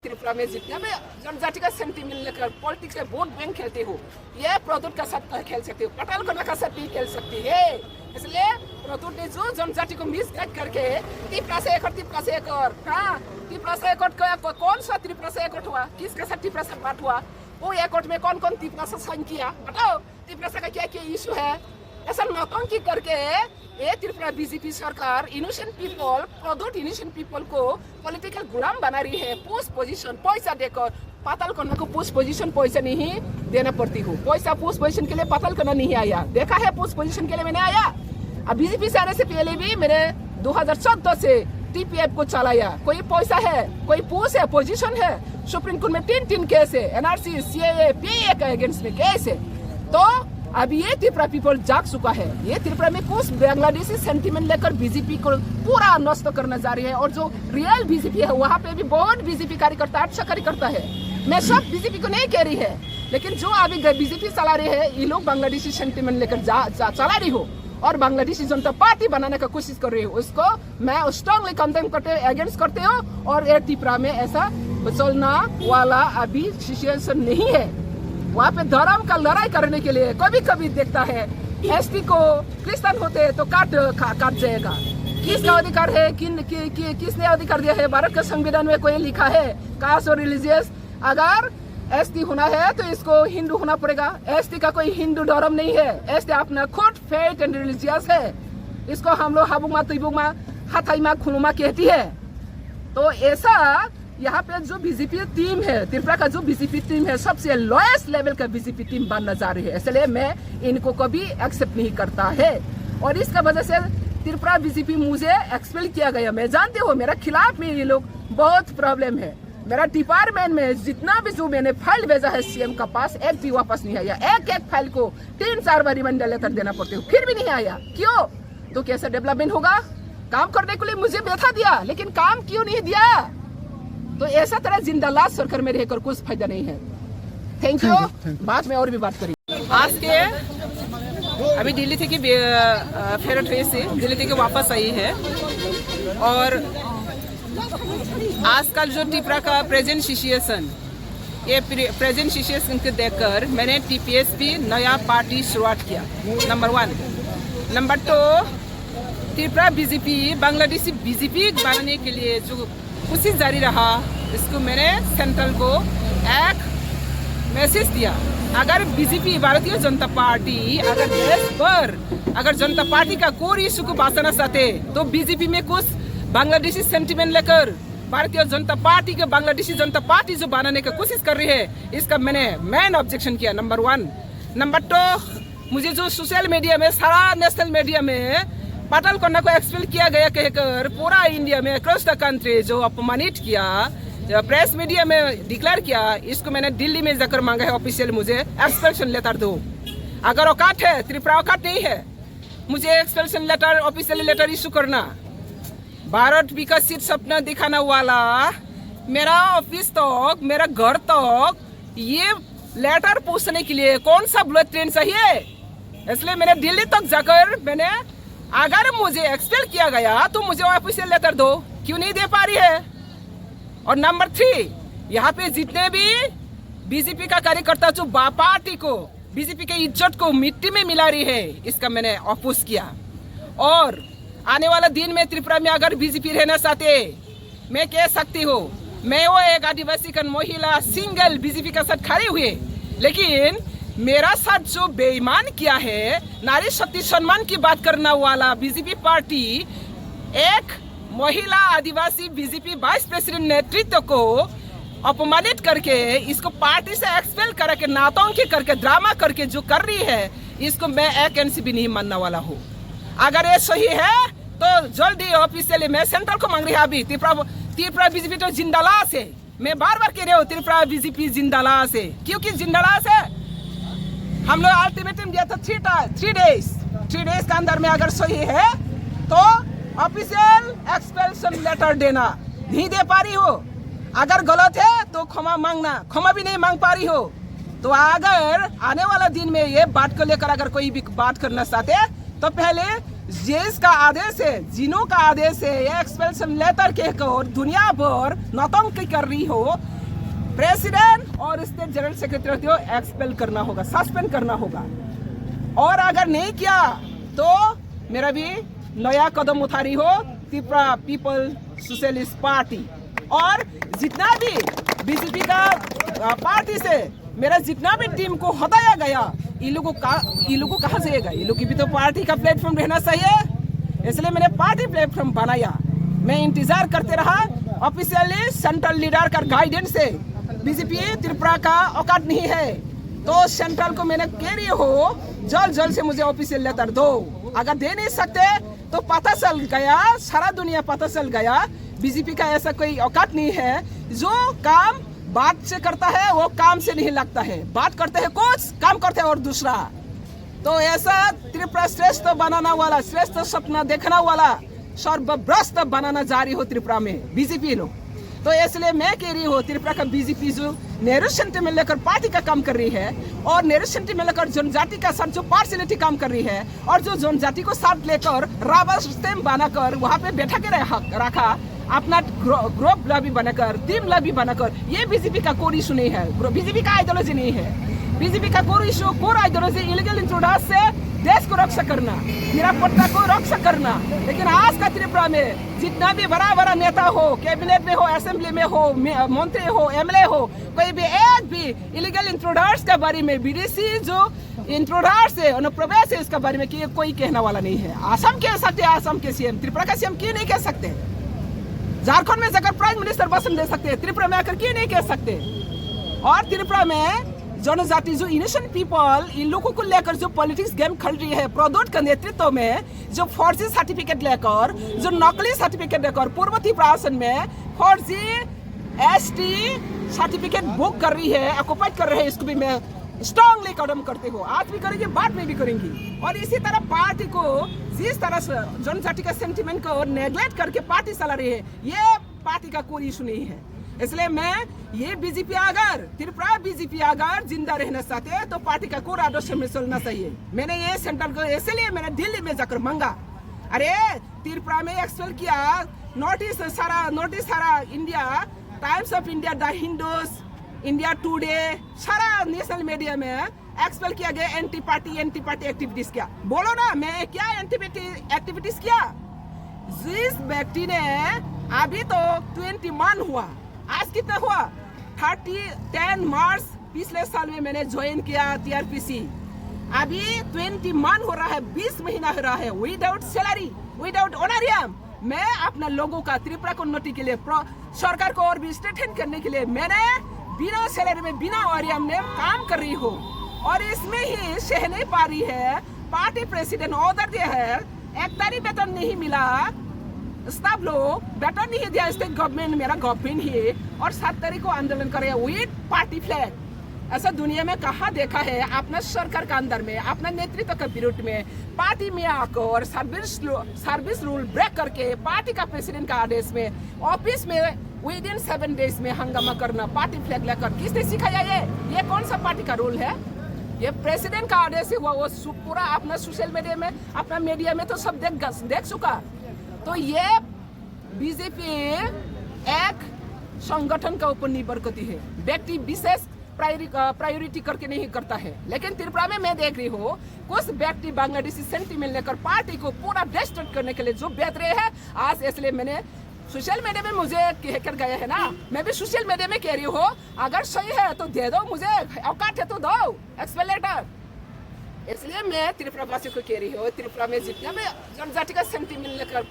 त्रिपुरा में जितने भी जनजाति का सेंटिमेंट लेकर पॉलिटिक्स में वोट बैंक खेलते हो, ये प्रदूत का साथ खेल सकते हो, पटेल को का साथ भी खेल सकती है। इसलिए प्रदूत ने जो जनजाति को मिसगाइड करके त्रिपुरा से एक और हाँ, त्रिपुरा से एक और कौन सा त्रिपुरा से एक और हुआ, किसका साथ त्रिपुरा से बात हुआ, वो एक और में कौन कौन त्रिपुरा से साइन किया, बताओ त्रिपुरा से का क्या क्या इशू है। ऐसा नौटंकी करके ये त्रिपुरा बीजेपी सरकार इनोसेंट पीपल, प्रदूत इनोसेंट पीपल को पॉलिटिकल गुलाम बना रही है। पोस्ट पोजीशन पैसा देकर पाताल कन्या को पोस्ट पोजीशन पैसा नहीं देना पड़ती हो, पैसा पोस्ट पोजीशन के लिए पाताल कन्या नहीं आया, देखा है पोस्ट पोजीशन के लिए मैंने आया। अब बीजेपी से आने से पहले भी मैंने 2014 से टीपीएफ को चलाया, कोई पैसा है, कोई पोस्ट है, पोजीशन है, सुप्रीम कोर्ट में 3 केस है, एनआरसी सीएए पीए के अगेंस्ट में केस है। तो अब ये त्रिपुरा पीपल जाग चुका है, ये त्रिपुरा में कुछ बांग्लादेशी सेंटीमेंट लेकर बीजेपी को पूरा नष्ट करना जा रही है। और जो रियल बीजेपी है वहाँ पे भी बहुत बीजेपी कार्यकर्ता अच्छा कार्यकर्ता है, मैं सब बीजेपी को नहीं कह रही है, लेकिन जो अभी बीजेपी चला रही है ये लोग बांग्लादेशी सेंटीमेंट लेकर चला रही हो और बांग्लादेशी जनता पार्टी बनाने का कोशिश कर रही हो, उसको मैं स्ट्रांगली कंडेम करते अगेंस्ट करते हो। और ये त्रिपुरा में ऐसा चलना वाला अभी सिचुएशन नहीं है। वहाँ पे धर्म का लड़ाई करने के लिए कभी कभी देखता है एसटी को क्रिश्चियन होते तो काट जाएगा। किसका अधिकार है, किसने अधिकार दिया है, भारत के संविधान में कोई लिखा है कास्ट और रिलीजियस, अगर एसटी होना है तो इसको हिंदू होना पड़ेगा। एसटी का कोई हिंदू धर्म नहीं है, एसटी अपना खुद फेथ एंड रिलीजियस है, इसको हम लोग हाबुमा तिबुमा हाथाईमा खुनुमा कहती है। तो ऐसा यहाँ पे जो बीजेपी टीम है, त्रिपुरा का जो बीजेपी टीम है सबसे लोएस्ट लेवल का बीजेपी टीम बनना जा रही है, इसलिए मैं इनको कभी एक्सेप्ट नहीं करता है। और इसका वजह से त्रिपुरा बीजेपी मुझे एक्सपेल किया गया, मैं जानती हूँ मेरा खिलाफ में ये लोग बहुत प्रॉब्लम है। मेरा डिपार्टमेंट में जितना भी जो मैंने फाइल भेजा है सीएम का पास, एक भी वापस नहीं आया। एक फाइल को 3-4 बार रिमाइंडर लेटर देना पड़ते हो, फिर भी नहीं आया। क्यों? तो कैसे डेवलपमेंट होगा? काम करने के लिए मुझे बैठा दिया, लेकिन काम क्यों नहीं दिया? तो ऐसा तरह जिंदालाज सरकार में रहकर कुछ फायदा नहीं है। Thank you. बाद में और भी बात करेंगे। आज के अभी दिल्ली थे कि फेरत रेस से दिल्ली थे कि वापस आई है। और आजकल जो त्रिपुरा का प्रेजेंट सिचुएशन, ये प्रेजेंट सिचुएशन को देखकर मैंने टीपीएसपी नया पार्टी शुरुआत किया, number 1। Number 2, Tripura BJP Bangladeshi BJP बनाने के लिए जो कोशिश जारी रहा, इसको मैंने सेंट्रल को एक मैसेज दिया। अगर बीजेपी भारतीय जनता पार्टी अगर देश पर अगर जनता पार्टी का कोई इशू को बचाना चाहते तो बीजेपी में कुछ बांग्लादेशी सेंटीमेंट लेकर भारतीय जनता पार्टी के बांग्लादेशी जनता पार्टी जो बनाने की कोशिश कर रही है, इसका मैंने मेन ऑब्जेक्शन किया, नंबर 1। नंबर 2, मुझे जो सोशल मीडिया में, सारा नेशनल मीडिया में पाताल कन्या को एक्सपेल किया गया कहकर पूरा इंडिया में अक्रॉस द कंट्री जो अपमानित किया, प्रेस मीडिया में डिक्लेयर किया, इसको मैंने दिल्ली में जाकर मांगा है ऑफिशियल मुझे एक्सपेल्शन लेटर दो। अगर औकात है, त्रिपुरा औकात नहीं है, मुझे एक्सपेल्शन लेटर ऑफिशियल लेटर इशू करना। भारत विकसित सपना दिखाने वाला मेरा ऑफिस तक, मेरा घर तक ये लेटर पूछने के लिए कौन सा बुलेट ट्रेन चाहिए? इसलिए मैंने दिल्ली तक जाकर मैंने, अगर मुझे एक्सपेल किया गया तो मुझे ऑफिशियल लेटर दो, क्यों नहीं दे पा रही है? और नंबर 3, यहाँ पे जितने भी बीजेपी का कार्यकर्ता जो पार्टी को, बीजेपी के इज्जत को मिट्टी में मिला रही है, इसका मैंने अपोज किया। और आने वाला दिन में त्रिपुरा में अगर बीजेपी रहना चाहते, मैं कह सकती हूँ, मैं वो एक आदिवासी का महिला सिंगल बीजेपी के साथ खड़ी हुई, लेकिन मेरा साथ जो बेईमान किया है, नारी शक्ति सम्मान की बात करने वाला बीजेपी पार्टी, एक महिला आदिवासी बीजेपी वाइस प्रेसिडेंट नेतृत्व को अपमानित करके, इसको पार्टी से एक्सपेल करके, नाटंकी करके, ड्रामा करके जो कर रही है, इसको मैं एक इंच भी नहीं मानने वाला हूँ। अगर ये सही है तो जल्दी ऑफिशियली मैं सेंट्रल को मांग रही है। अभी त्रिपुरा बीजेपी तो जिंदालाश है, मैं बार बार कह रही हूँ त्रिपुरा बीजेपी जिंदालाश है। क्योंकि जिंदालाश है, हम लोग अल्टीमेटम दिया था 3 डेज के अंदर में अगर सही है तो ऑफिशियल एक्सपेल्शन लेटर देना, नहीं दे पा रही हो। अगर गलत है तो क्षमा मांगना, क्षमा भी नहीं मांग पा रही हो। तो अगर आने वाला दिन में ये बात को लेकर अगर कोई भी बात करना चाहते तो पहले जिसका आदेश है, जिनों का आदेश है, ये एक्सपेल्शन लेटर कहकर दुनिया भर नौटंकी कर रही हो, प्रेसिडेंट और स्टेट जनरल सेक्रेटरी को एक्सपेल करना होगा, सस्पेंड करना होगा। और अगर नहीं किया तो मेरा भी नया कदम उठा रही हो त्रिपुरा पीपल सोशलिस्ट पार्टी। और जितना भी बीजेपी का पार्टी से मेरा जितना भी टीम को हटाया गया, ये लोगों को कहाँ से आएगा? ये लोग की भी तो पार्टी का प्लेटफॉर्म रहना चाहिए, इसलिए मैंने पार्टी प्लेटफॉर्म बनाया। मैं इंतजार करते रहा ऑफिशियली सेंट्रल लीडर का गाइडेंस से। बीजेपी त्रिपुरा का औकात नहीं है, तो सेंट्रल को मैंने कह रही हो जल्द से मुझे ऑफिशियल लेटर दो। अगर दे नहीं सकते तो पता चल गया, सारा दुनिया पता चल गया बीजेपी का ऐसा कोई औकात नहीं है। जो काम बात से करता है वो काम से नहीं लगता है, बात करते हैं कुछ, काम करते हैं और दूसरा। तो ऐसा त्रिपुरा श्रेष्ठ बनाना वाला, श्रेष्ठ सपना देखना वाला सर्वभ्रष्ट बनाना जारी हो त्रिपुरा में बीजेपी लोग। तो इसलिए मैं कह रही हूँ त्रिपुरा का बीजेपी जो नेहरू सेंटिमेंट लेकर पार्टी का काम कर रही है और नेहरू सेंटिमेंट लेकर जनजाति का साथ जो पार्शलिटी काम कर रही है और जो जनजाति को साथ लेकर राबर स्टेम बनाकर वहाँ पे बैठा के रखा, अपना ग्रुप लॉबी बनाकर, टीम लॉबी बनाकर, ये बीजेपी का कोर इशू नहीं है, बीजेपी का आइडियोलॉजी नहीं है। बीजेपी का core issue, core ideology illegal introduction से देश को रक्षा करना, निरापत्ता को रक्षा करना। लेकिन आज का त्रिपुरा में जितना भी बड़ा नेता हो, कैबिनेट में हो, असेंबली में हो, मंत्री हो, एमएलए हो, कोई भी एक भी इलीगल इंट्रोडर्स के बारे में, विदेशी जो इंट्रोडर्स है, अनुप्रवेश है, इसके बारे में कोई कहने वाला नहीं है। असम कह सकते, असम के सीएम, त्रिपुरा का सीएम क्यों नहीं कह सकते? झारखंड में जाकर प्राइम मिनिस्टर भाषण दे सकते हैं, त्रिपुरा में आकर क्यों नहीं कह सकते? और त्रिपुरा में जनजाति जो इनोसेंट पीपल, इन लोगों को लेकर जो पॉलिटिक्स गेम खेल रही है प्रदोट के नेतृत्व में, जो फर्जी सर्टिफिकेट लेकर, जो नकली सर्टिफिकेट लेकर पूर्व त्रिपुरा आसन में फर्जी एसटी सर्टिफिकेट बुक कर रही है, ऑक्युपाई कर रहे हैं, इसको भी मैं स्ट्रांगली कदम करते हो, आज भी करेंगे, बाद में भी करेंगी। और इसी तरह पार्टी को जिस तरह से जनजाति का सेंटिमेंट को नेग्लेक्ट करके पार्टी चला रही है, ये पार्टी का कोई इशू नहीं है। इसलिए मैं ये बीजेपी अगर त्रिपुरा बीजेपी अगर जिंदा रहना चाहते हैं तो पार्टी का कोर आदर्श में चलना चाहिए। मैंने ये सेंट्रल को इसलिए मैंने दिल्ली में जाकर मांगा, अरे त्रिपुरा में एक्सपेल किया, नोटिस सारा India, times of India, the Hindus, India today, सारा नेशनल मीडिया में एक्सपेल किया गया, एंटी पार्टी एक्टिविटीज किया। बोलो ना, मैं क्या एंटी एक्टिविटीज किया? जिस व्यक्ति ने अभी तो 21 हुआ, आज कितना हुआ? 10 मार्च पिछले साल में मैंने ज्वाइन किया टीआरपीसी, अभी 21 हो रहा है, 20 महीना हो रहा है, विदाउट सैलरी, विदाउट ऑनरियम। मैं अपना लोगों का त्रिपुरा को उन्नति के लिए, सरकार को और भी स्ट्रेंथन करने के लिए मैंने बिना सैलरी में, बिना ऑनरियम में काम कर रही हूँ। और इसमें ही सह नहीं पा रही है, पार्टी प्रेसिडेंट ऑर्डर दिया है, 1 तारीख वेतन नहीं मिला, स्टाफ लोग वेतन नहीं दिया, स्टेट गवर्नमेंट, मेरा गवर्नमेंट ही, और 7 तारीख को आंदोलन करे विद पार्टी फ्लैग। ऐसा दुनिया में कहाँ देखा है? अपना सरकार का अंदर में, अपना नेतृत्व के विरुद्ध में पार्टी में आकर सर्विस रूल ब्रेक करके पार्टी का प्रेसिडेंट का आदेश में ऑफिस में विदिन 7 डेज में हंगामा करना, पार्टी फ्लैग लेकर, किसने सिखाया ये कौन सा पार्टी का रूल है? ये प्रेसिडेंट का आदेश हुआ, वो पूरा अपना सोशल मीडिया में, अपना मीडिया में तो सब देख चुका। तो ये बीजेपी एक संगठन का ऊपर निर्भर करती है, व्यक्ति विशेष प्रायोरिटी करके नहीं करता है। लेकिन त्रिपुरा में मैं देख रही हूँ कुछ व्यक्ति बांग्लादेशी सेंटिमेंट लेकर पार्टी को पूरा डिस्ट्रॉय करने के लिए जो बेच रहे हैं आज। इसलिए मैंने सोशल मीडिया में मुझे कहकर गया है ना, मैं भी सोशल मीडिया में कह रही हूँ, अगर सही है तो दे दो, मुझे औकात है तो दो एक्सपेल लेटर। इसलिए मैं त्रिपुरा वासियों को कह रही हूँ, त्रिपुरा में जितना भी जनजाति का सेंटिमेंट लेकर